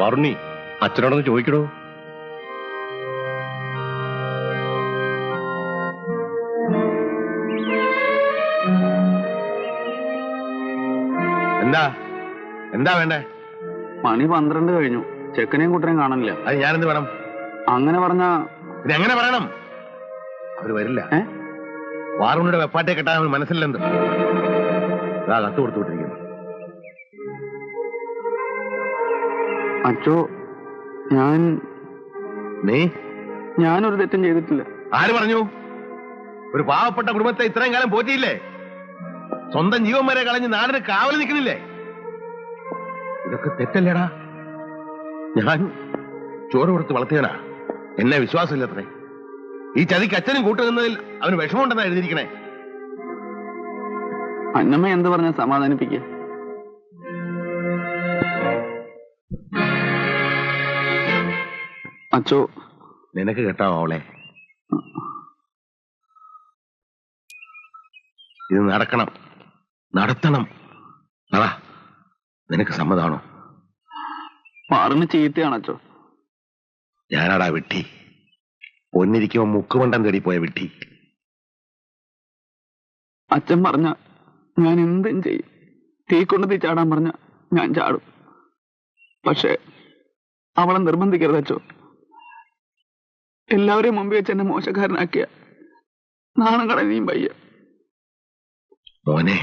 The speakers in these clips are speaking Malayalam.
വാറുണ്ണി, അച്ഛനോടൊന്ന് ചോദിക്കണോ? എന്താ എന്താ വേണ്ടേ? മണി 12 കഴിഞ്ഞു. ചെക്കനെയും കൂട്ടനെയും കാണാനില്ല. അത് ഞാനെന്ത് വേണം? അങ്ങനെ പറഞ്ഞാ ഇതെങ്ങനെ പറയണം? അവര് വരില്ല. വാറുണ്ണിയുടെ വെപ്പാട്ടെ കെട്ടാൻ അവന് മനസ്സിലെന്ത്? അതാ കത്ത് കൊടുത്തു വിട്ടിരിക്കുന്നു. അച്ചോ, ഞാനൊരു തെറ്റും ചെയ്തിട്ടില്ല. ആര് പറഞ്ഞു? ഒരു പാവപ്പെട്ട കുടുംബത്തെ ഇത്രയും കാലം പോറ്റിയില്ലേ? സ്വന്തം ജീവൻ വരെ കളഞ്ഞ് നാടിന് കാവൽ നിൽക്കുന്നില്ലേ? ഇതൊക്കെ തെറ്റല്ലേടാ? ഞാൻ ചോറ് കൊടുത്ത് വളർത്തിയവനാ. എന്നെ വിശ്വാസമില്ലത്രേ. ഈ ചതിക്ക് അച്ഛനും കൂട്ടുനിന്നതിൽ അവന് വിഷമമുണ്ടെന്നാ എഴുതിയിരിക്കണേ. അന്നമ്മ എന്ത് പറഞ്ഞ സമാധാനിപ്പിക്കുക? അച്ചോ, നിനക്ക് കേട്ടാവോ അവളെ? ഇത് നടക്കണം, നടത്തണം. അതാ നിനക്ക് സമ്മതാണോ? മാറിന് ചീത്തയാണ് അച്ചോ. ഞാനാടാ വിട്ടി, പൊന്നിരിക്കുമ്പോ മുക്കുമണ്ടം തേടി പോയ വിട്ടി. അച്ഛൻ പറഞ്ഞ ഞാൻ എന്തും ചെയ്യും. തീ കൊണ്ട് തീ ചാടാൻ പറഞ്ഞ ഞാൻ ചാടും. പക്ഷെ അവളെ നിർബന്ധിക്കരുത് അച്ചോ. എല്ലാവരെയും മുമ്പിൽ വെച്ച് എന്നെ മോശക്കാരനാക്കിയ നാണം കളയുകയും വയ്യ. മോനെ,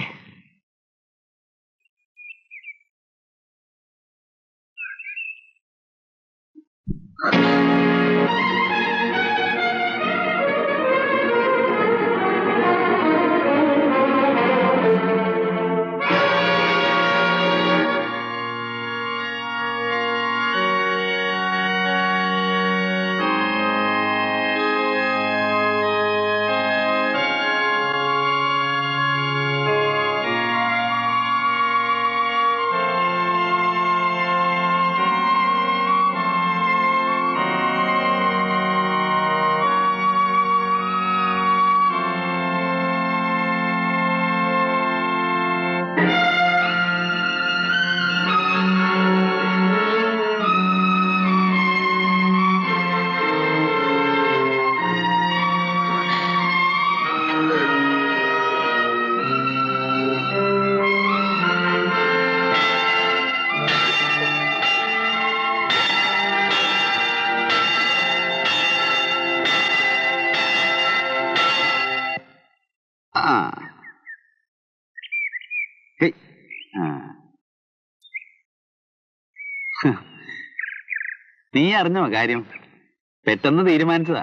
നീ അറിഞ്ഞോ കാര്യം? പെട്ടെന്ന് തീരുമാനിച്ചതാ,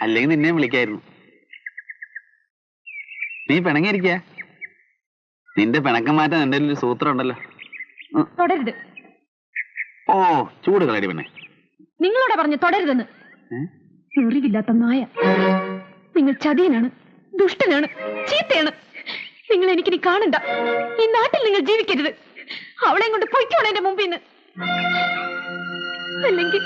അല്ലെങ്കിൽ നിന്നെ വിളിക്കായിരുന്നു. നീ പിണങ്ങിയിരിക്ക. നിന്റെ പിണക്കം മാറ്റാൻ എന്റെ ഒരു സൂത്രം ഉണ്ടല്ലോ. തുടരുത്. ഓ, ചൂട് കളരി പെണ്ണെ. നിങ്ങളോടെ പറഞ്ഞു തുടരുതെന്ന്. എറിവില്ലാത്ത നായ. നിങ്ങൾ ചതിയനാണ്, ദുഷ്ടനാണ്, ചീത്തയാണ്. നിങ്ങൾ എനിക്കിനി കാണണ്ട. ഈ നാട്ടിൽ നിങ്ങൾ ജീവിക്കരുത്. അവളെയും കൊണ്ട് പൊയ്ക്കോണം എന്റെ മുമ്പിൽ നിന്ന്. അല്ലെങ്കിൽ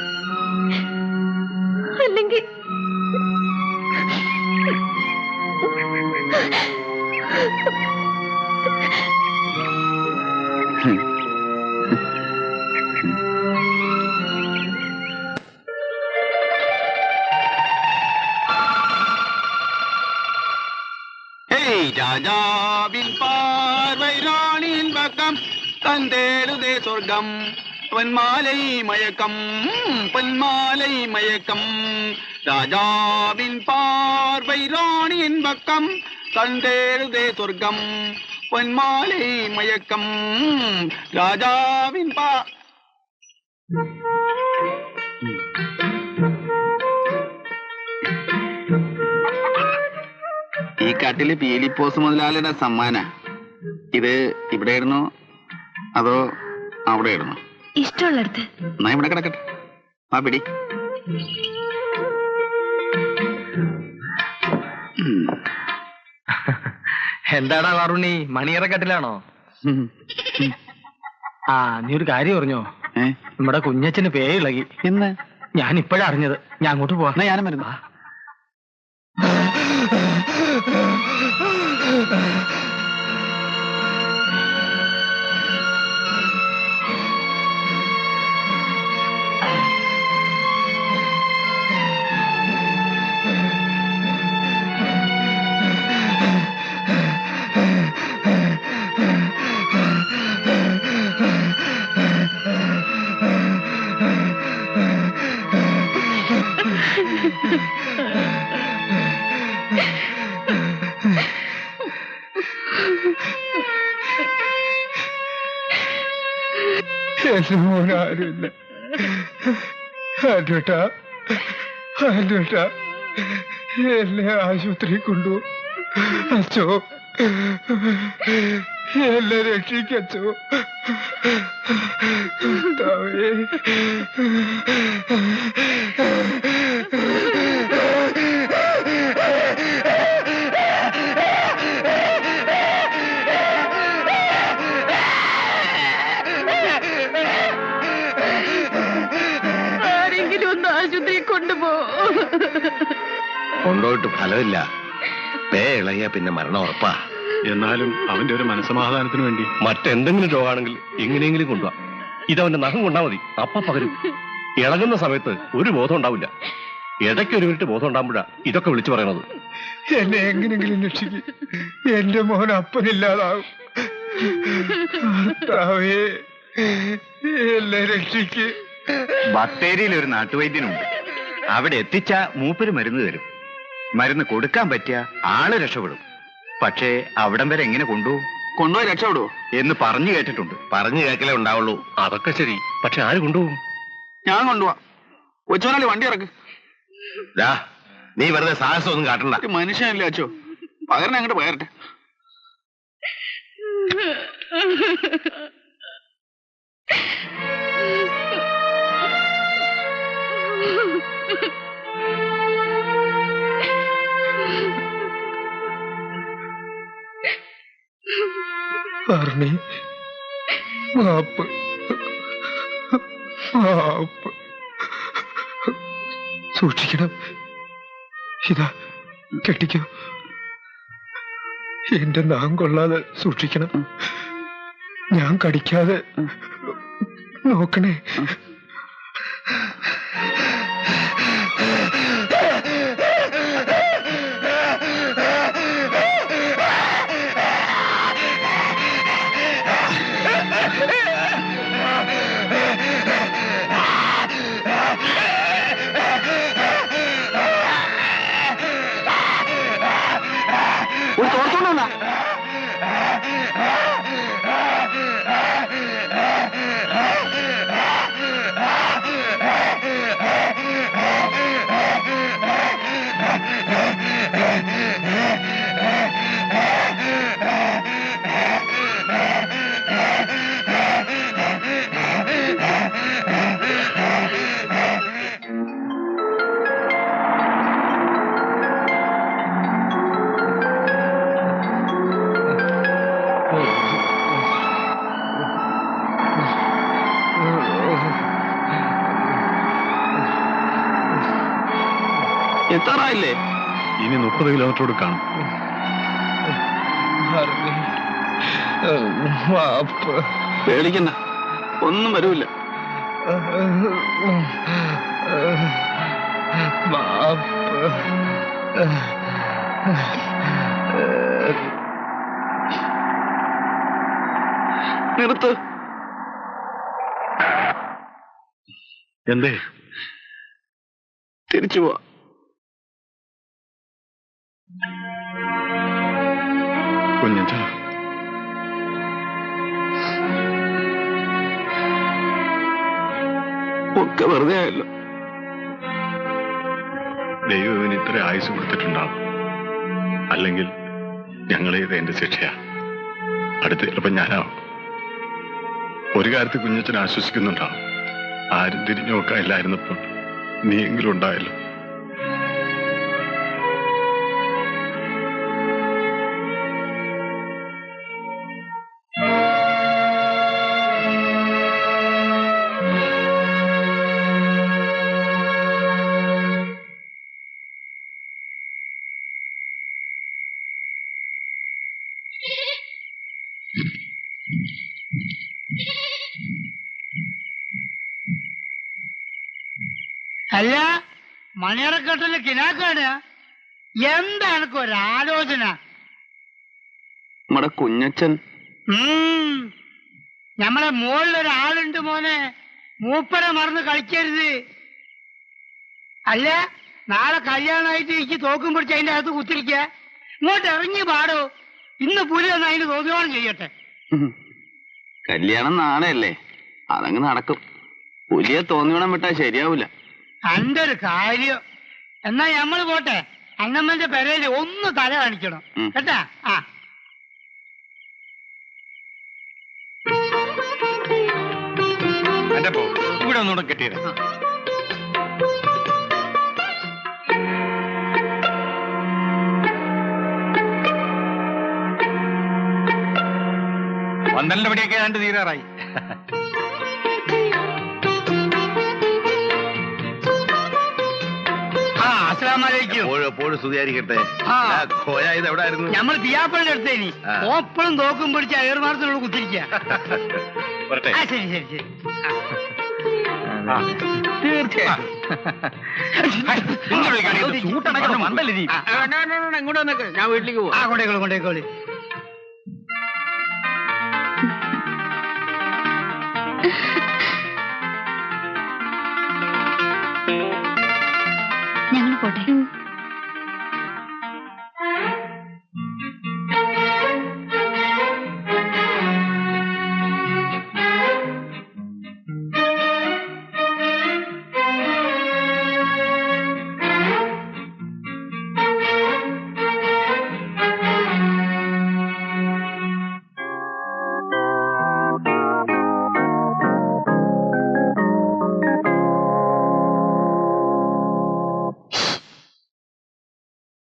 രാജാവിൻ പാർവൈ റാണിൻ പക്കം തന്തേടുതേ സ്വർഗം പൊന്മാലൈ മയക്കം പൊന്മാലൈ മയക്കം. രാജാവിൻ പാർവൈ റാണിൻ പക്കം തന്തേടുതേ സ്വർഗം പൊന്മാലൈ മയക്കം. രാജാവിൻ ഈ കാട്ടില് പീലിപ്പോസ് മുതലാളിയുടെ സമ്മാന. ഇത് ഇവിടെ ഇടുന്നോ അതോ അവിടെ ഇടുന്നോ? ഇഷ്ടമുള്ളടത്ത്. എന്നാ ഇവിടെ കിടക്കട്ടെ. ആ പിടി. എന്താടാ വാറുണ്ണി, മണിയറക്കട്ടിലാണോ? ആ, നീ ഒരു കാര്യം പറഞ്ഞോ? നമ്മുടെ കുഞ്ഞച്ഛന് പേ ഇളകി എന്ന് ഞാൻ ഇപ്പോഴാ അറിഞ്ഞത്. ഞാൻ അങ്ങോട്ട് പോവാ. ഞാനും വരുന്നു. എന്റെ മോനാരുമില്ല. ആന്റോട്ടാ, ആന്റോട്ടാ, എന്നെ ആശുപത്രി കൊണ്ടുപോകും. അച്ചോ, എന്നെ രക്ഷിക്കച്ചോ. ആരെങ്കിലും ഒന്ന് ആശുപത്രി കൊണ്ടുപോ. കൊണ്ടുപോയിട്ട് ഫലമില്ല. പേ ഇളകിയ പിന്നെ മരണം ഉറപ്പാ. എന്നാലും അവന്റെ ഒരു മനസ്സമാധാനത്തിന് വേണ്ടി മറ്റെന്തെങ്കിലും രോഗമാണെങ്കിൽ എങ്ങനെയെങ്കിലും കൊണ്ടുപോവാ. ഇതവന്റെ നഖം കൊണ്ടാ മതി, അപ്പ പകരും. ഇളകുന്ന സമയത്ത് ഒരു ബോധം ഉണ്ടാവില്ല. ഇടയ്ക്ക് ഒരു മിനിറ്റ് ബോധം ഉണ്ടാകുമ്പോഴാ ഇതൊക്കെ വിളിച്ചു പറയണത്. എന്നെ എങ്ങനെങ്കിലും രക്ഷിക്കും. എന്റെ മോൻ അപ്പനില്ലാതാവും. എന്നെ രക്ഷിക്ക്. ബത്തേരിയിൽ ഒരു നാട്ടുവൈദ്യനുണ്ട്. അവിടെ എത്തിച്ച മൂപ്പര് മരുന്ന് തരും. മരുന്ന് കൊടുക്കാൻ പറ്റിയ ആള് രക്ഷപ്പെടും. പക്ഷേ അവിടം വരെ എങ്ങനെ കൊണ്ടുപോകും? കൊണ്ടുപോയി രക്ഷപ്പെടുവോ എന്ന് പറഞ്ഞു കേട്ടിട്ടുണ്ട്. പറഞ്ഞു കേൾക്കലേ ഉണ്ടാവുള്ളൂ. അതൊക്കെ ശരി, പക്ഷെ ആര് കൊണ്ടുപോകും? ഞാൻ കൊണ്ടുപോവാ. കൊച്ചുവനാലി വണ്ടി ഇറക്ക്. നീ വെറുതെ സാഹസം ഒന്നും കാട്ടണ്ട. ഒരു മനുഷ്യനല്ലേ അച്ചോ, പകരനെ അങ്ങോട്ട് പകരട്ടെ. പറഞ്ഞേ മാപ്പ്, മാപ്പ്. സൂക്ഷിക്കണം. ഇതാ കെട്ടിക്കോ. എന്റെ നാം കൊള്ളാതെ സൂക്ഷിക്കണം. ഞാൻ കടിക്കാതെ നോക്കണേ. ഒരു തോർത്തോണ്ടാ എത്താറായില്ലേ? ഇനി 30 കിലോമീറ്ററോട് കാണും. മാപ്പ്. പേടിക്കണ്ട, ഒന്നും വരൂല്ല. മാപ്പ്. നിർത്ത്. എന്തേ? തിരിച്ചു പോവാ. കുഞ്ഞച്ചാ, ഒക്കെ വെറുതെ ആയല്ലോ. ദൈവം ഇവന് ഇത്ര ആയുസ് കൊടുത്തിട്ടുണ്ടാവും. അല്ലെങ്കിൽ ഞങ്ങളേത് എന്റെ ശിക്ഷയാ. അടുത്ത് ചിലപ്പോ ഞാനാവും. ഒരു കാര്യത്തിൽ കുഞ്ഞച്ചൻ ആശ്വസിക്കുന്നുണ്ടാവും. ആരും തിരിഞ്ഞു നോക്കാനില്ലായിരുന്നപ്പോൾ നീയെങ്കിലും ഉണ്ടായല്ലോ. അല്ല, മണിയറക്കെട്ടില് കിനാക്കാണ്. എന്താ എനക്കൊരാലോചന? നമ്മുടെ കുഞ്ഞച്ചൻ നമ്മളെ മുകളിലൊരാളുണ്ട് മോനെ. മൂപ്പരെ മറന്ന് കളിക്കരുത്. അല്ല, നാളെ കല്യാണമായിട്ട് എനിക്ക് തോക്കും പിടിച്ച് അതിന്റെ അകത്ത് കുത്തിരിക്ക. ഇങ്ങോട്ട് ഇറങ്ങി പാടോ. ഇന്ന് പുലി ഒന്ന് അതിന് തോന്നിയോളം ചെയ്യട്ടെ. കല്യാണം നാളെയല്ലേ? അതങ്ങ് നടക്കും. പുലിയെ തോന്നിയോണം വിട്ടാ ശരിയാവൂല. അന്റെ ഒരു കാര്യം. എന്നാ ഞമ്മള് പോട്ടെ. അന്നമ്മന്റെ പെരയില് ഒന്ന് തല കാണിക്കണം കേട്ടാ. ആ എന്റെ പോ ഇവിടെ ഒന്നുകൂടെ കെട്ടിയത്. പന്ത്രണ്ട് മണിയൊക്കെ കണ്ട് തീരാറായി. എപ്പോഴും സ്തുതിയായിരിക്കട്ടെ. കോയായത് എവിടെ ആയിരുന്നു? ഞമ്മള് പിയാപ്പളിന്റെ അടുത്തേനി. ഓപ്പളും തോക്കും പിടിച്ച ഏറുമാസത്തിനുള്ള കുത്തിരിക്കുക. ശരി ശരി ശരി. ഞാൻ വീട്ടിലേക്ക് പോവാ. കൊണ്ടേക്കോളി. ഞങ്ങൾ പോട്ടെ.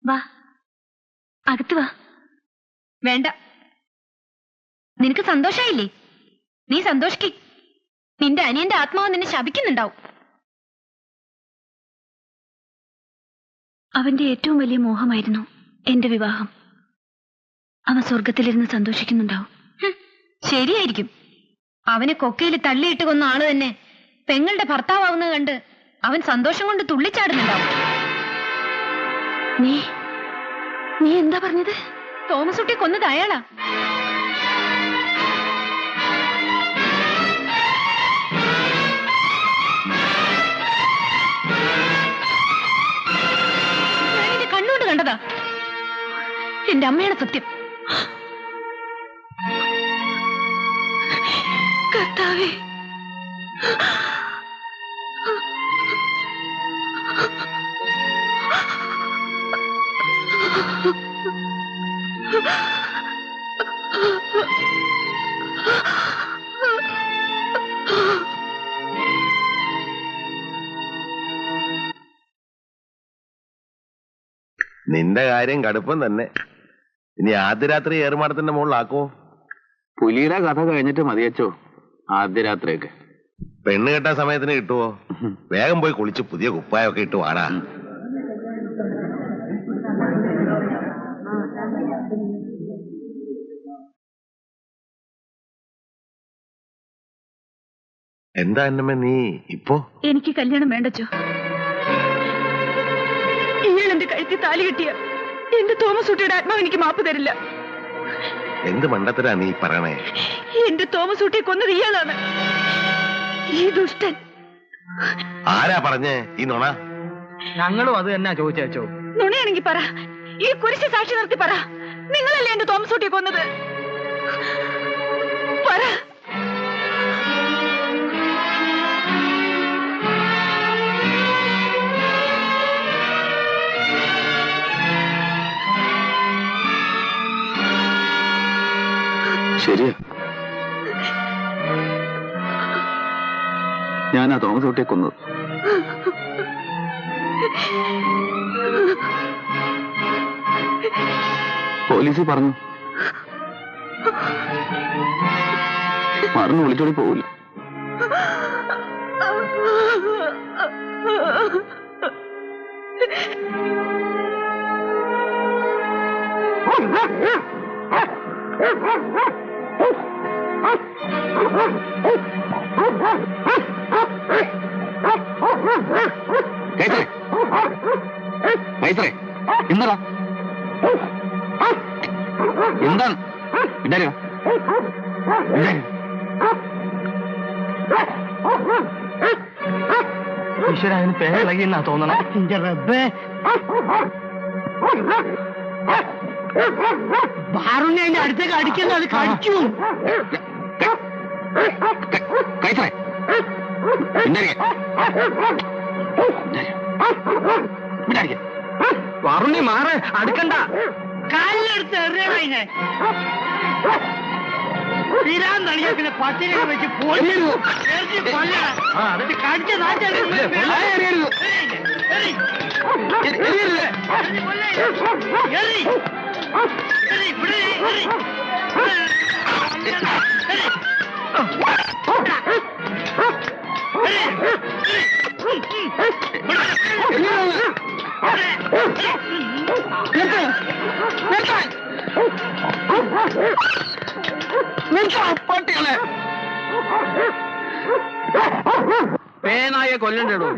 വാ, അകത്ത് വാ. വേണ്ട, നിനക്ക് സന്തോഷായില്ലേ? നീ സന്തോഷിക്ക്. നിന്റെ അനിയന്റെ ആത്മാവ് നിന്നെ ശപിക്കുന്നുണ്ടാവും. അവന്റെ ഏറ്റവും വലിയ മോഹമായിരുന്നു എന്റെ വിവാഹം. അവൻ സ്വർഗത്തിലിരുന്ന് സന്തോഷിക്കുന്നുണ്ടാവും. ശരിയായിരിക്കും. അവനെ കൊക്കയിൽ തള്ളിയിട്ട് കൊന്ന ആള് തന്നെ പെങ്ങളുടെ ഭർത്താവുന്നത് കണ്ട് അവൻ സന്തോഷം കൊണ്ട് തുള്ളിച്ചാടുന്നുണ്ടാവും. നീ എന്താ പറഞ്ഞത്? തോമസ് കുട്ടിയെ കൊന്നത് അയാളാ. ഞാനെന്റെ കണ്ണുകൊണ്ട് കണ്ടതാ. എന്റെ അമ്മയാണ് സത്യം. കർത്താവേ, നിന്റെ കാര്യം കടുപ്പം തന്നെ. ഇനി ആദ്യ രാത്രി ഏറുമാടത്തിന്റെ മുകളിലാക്കോ? പുലിയുടെ കഥ കഴിഞ്ഞിട്ട് മതിയച്ചോ ആദ്യ രാത്രിയൊക്കെ. പെണ്ണ് കെട്ടാൻ സമയത്തിന് കിട്ടുവോ? വേഗം പോയി കുളിച്ച് പുതിയ കുപ്പായൊക്കെ ഇട്ട് വാടാ. എന്താ അന്നമ്മ നീ ഇപ്പോ? എനിക്ക് കല്യാണം വേണ്ടച്ചോ. ഇയാൾ എന്റെ കഴുത്തിൽ താലി കെട്ടിയ എന്റെ തോമസ് കുട്ടിയുടെ ആത്മാവ് എനിക്ക് മാപ്പ് തരില്ല. എന്ത് മണ്ടത്തരാ നീ പറയണേ? എന്റെ തോമസ് കുട്ടിയെ കൊന്നത് ഇയാളാണ്, ഈ ദുഷ്ടൻ. ആരാ പറഞ്ഞേ ഈ നുണ? ഞങ്ങളും അത് തന്നെ ചോദിച്ചോ. നുണയാണെങ്കി പറ. ഈ കുരിശ് സാക്ഷി നിർത്തി പറ. നിങ്ങളല്ലേ എന്റെ തോമസ് കുട്ടിയെ കൊന്നത്? പറ. ശരിയാ, ഞാനാ തോമസ് കുട്ടിയെ കൊന്നത്. പോലീസിൽ പറഞ്ഞു. മറന്ന് വിളിച്ചോടി പോവില്ല. എന്താ എന്താണ് ഇണ്ടാ? ഈശ്വര, അതിന് പേരിളകി എന്നാ തോന്നണം. ബാറുണ്ണി അതിന്റെ അടുത്തേക്ക് അടിക്കുന്നത് അത് കടിക്കും. കഴിച്ചേ വരുണ്ണി മാറ്, അടുക്കണ്ട. കാലിലെടുത്ത് എറിയണേ തീരാൻ തളിയ പിന്നെ പത്തിനെ വെച്ച് പോയി കടിച്ച പട്ടികളെ പേനായെ കൊല്ലണ്ടോ?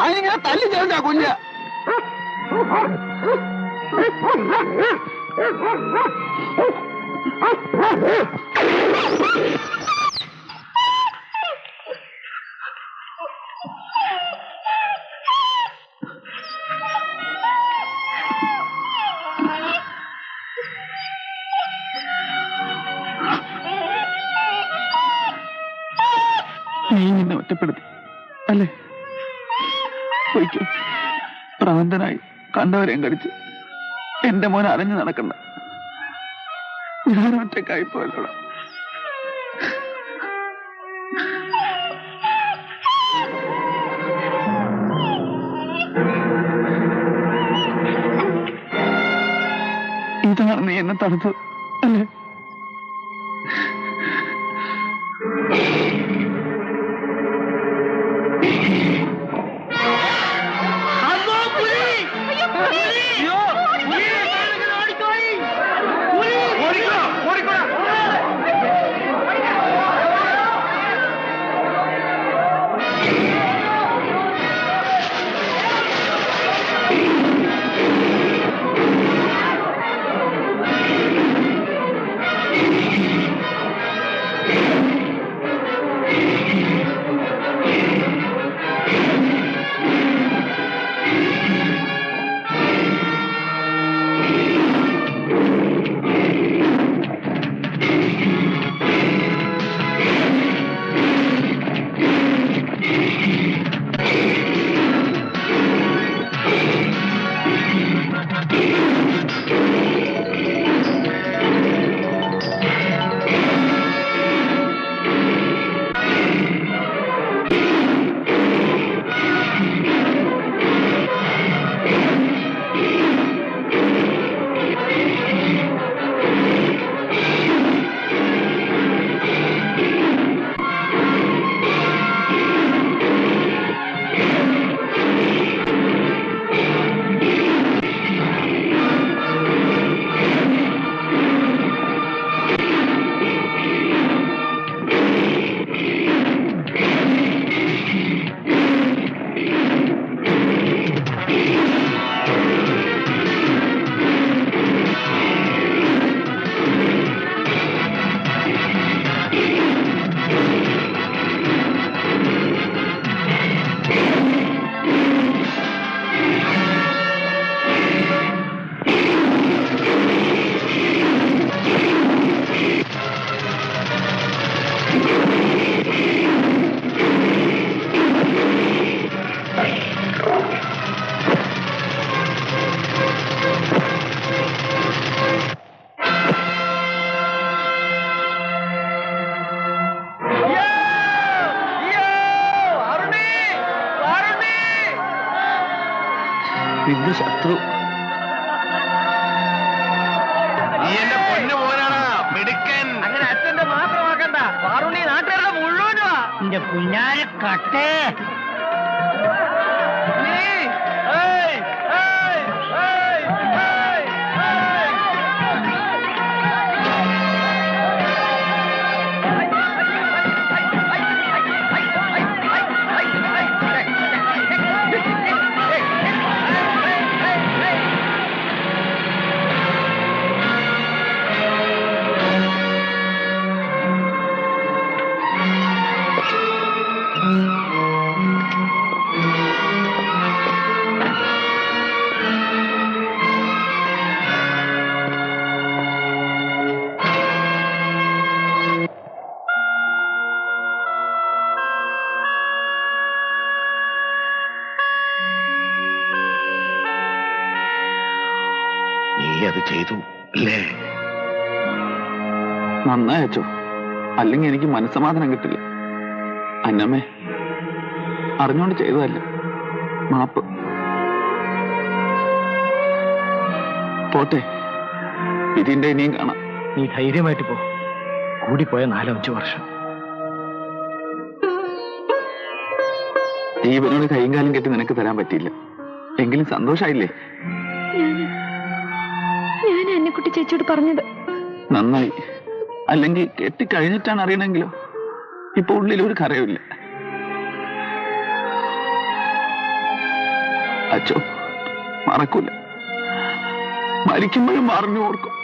അതിങ്ങനെ തല്ലി ചേർന്നാ കൊല്ല. നീ നിന്നെ ഒറ്റപ്പെടുത്തി അല്ലേ? പോയിക്കോ. പ്രാന്തനായി കണ്ടവരെയും കടിച്ച് എന്റെ മോനെ അലഞ്ഞു നടക്കണ്ട. ഞാൻ ഒറ്റക്കായി പോയല്ലോടാ. ഇതാണ് നീ എന്നെ തടുത്തത് അല്ലേ? നിന്റെ ശത്രു എന്റെ പൊന്നു പോലാണ് മിടുക്കൻ. അങ്ങനെ അച്ഛന്റെ മാത്രമാക്കണ്ട, വാറുണ്ണി നാട്ടുകാരുടെ മുഴുവനുവാ. എന്റെ പുന്നാര കട്ടേ അത് ചെയ്തു അല്ലേ? നന്നായി അച്ചോ, അല്ലെങ്കിൽ എനിക്ക് മനസ്സമാധാനം കിട്ടില്ല. അന്നമ്മേ, അറിഞ്ഞോണ്ട് ചെയ്തതല്ല, മാപ്പ്. പോട്ടെ, ഇതിന്റെ ഇനിയും കാണാം. നീ ധൈര്യമായിട്ട് പോ. കൂടിപ്പോയ 4-5 വർഷം. ജീവനോട് കൈയും കാലും കെട്ടി നിനക്ക് തരാൻ പറ്റിയില്ല, എങ്കിലും സന്തോഷായില്ലേ? ഞാൻ അന്നക്കുട്ടി ചേച്ചിയോട് പറഞ്ഞത്. നന്നായി. അല്ലെങ്കിൽ കെട്ടിക്കഴിഞ്ഞിട്ടാണ് അറിയണമെങ്കിലോ? ഇപ്പൊ ഉള്ളിൽ ഒരു കരയുമില്ല. അച്ചോ, മറക്കൂല. മരിക്കുമ്പോഴും മറിഞ്ഞു ഓർക്കും.